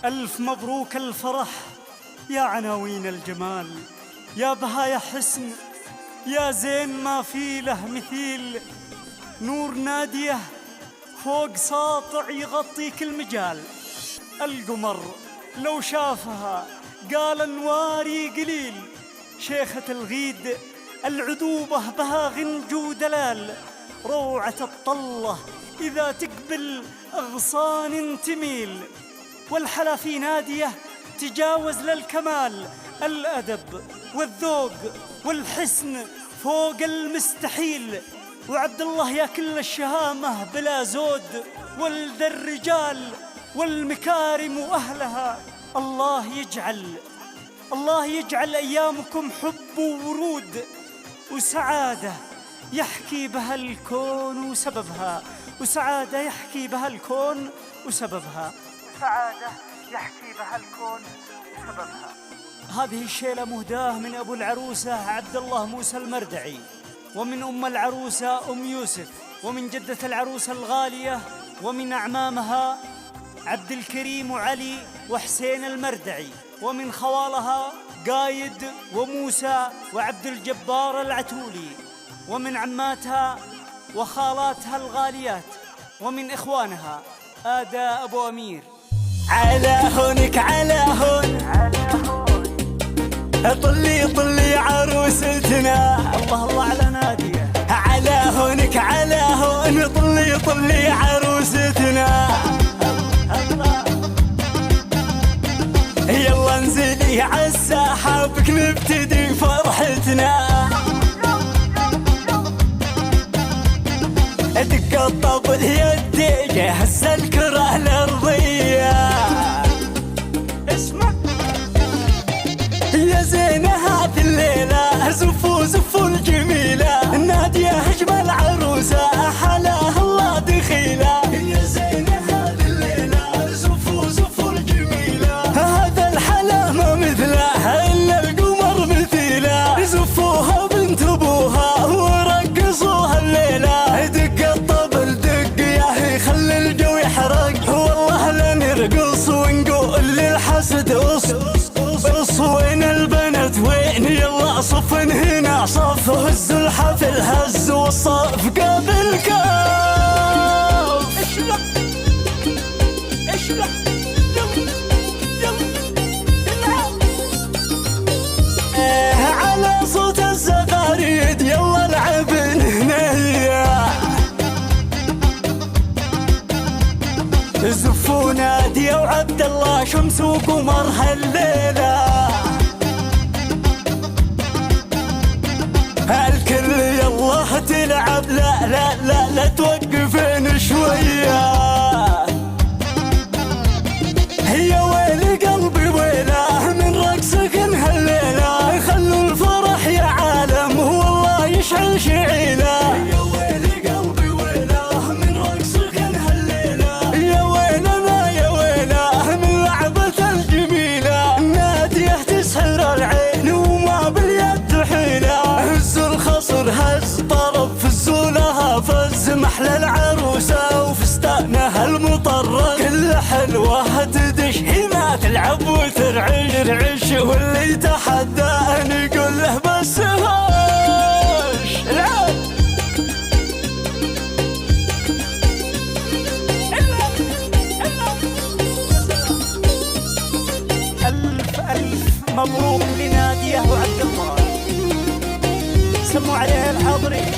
ألف مبروك الفرح يا عناوين الجمال، يا بهايا حسن، يا زين ما في له مثيل. نور نادية فوق ساطع يغطي كل مجال، القمر لو شافها قال انواري قليل. شيخة الغيد العذوبة بها غنج ودلال، روعة الطلة إذا تقبل أغصان تميل. والحلا في نادية تجاوز للكمال، الأدب والذوق والحسن فوق المستحيل. وعبد الله يا كل الشهامة بلا زود، ولد الرجال والمكارم أهلها. الله يجعل أيامكم حب وورود وسعادة يحكي بها الكون وسببها، وسعادة يحكي بها الكون وسببها، سعادة يحكي بها الكون وسببها. هذه الشيلة مهداة من أبو العروسة عبد الله موسى المردعي، ومن أم العروسة أم يوسف، ومن جدة العروسة الغالية، ومن أعمامها عبد الكريم وعلي وحسين المردعي، ومن خوالها قايد وموسى وعبد الجبار العتولي، ومن عماتها وخالاتها الغاليات، ومن إخوانها آداء أبو أمير. على هونك على هون طلي عروستنا، الله على نادية. على هونك على هون طلي عروستنا، يلا انزلي عالساحة بك نبتدي فرحتنا. دق الطبل يدي جهز الكرة الأرضية، اسمع يا زينة هذه الليلة، زفوا الجميلة، نادية أجمل عروسة حلاها الله دخيلة. يا زينة هذه الليلة، زفوا الجميلة، هذا الحلا ما مثله إلا القمر مثيله. زفوها بنت أبوها ورقصوها الليلة، دق الطبل دق ياهي خلي الجو يحرق، والله لا نرقص ونقول للحسد قص وين البنات وين، يلا صف هنا صف، هزوا الحفل هز والصف قابل كاف. اشلق يلا على صوت الزغاريد، يلا العب هنيا. زفوا نادية وعبد الله شمس وقمر هالليلة، الكل يلا تلعب، لا توقفين شوية. يا ويلي قلبي ويله من رقصك هالليلة، خلوا الفرح يا عالم والله يشعل شعيله. يا ويلي قلبي ويله من رقصك هالليلة، يا ويلنا يا ويله من لعبة الجميلة. نادية تسحر العين وما باليد حيلة، هز الخصر هز طرف فزوا لها فز، محلى العروسة وفستانها المطرز، كل حلوة تدش هنا تلعب وترعش، واللي يتحدى نقول له بس هاش العب. ألف مبروك لنادية وعبد الله، سموا عليها الحاضرين.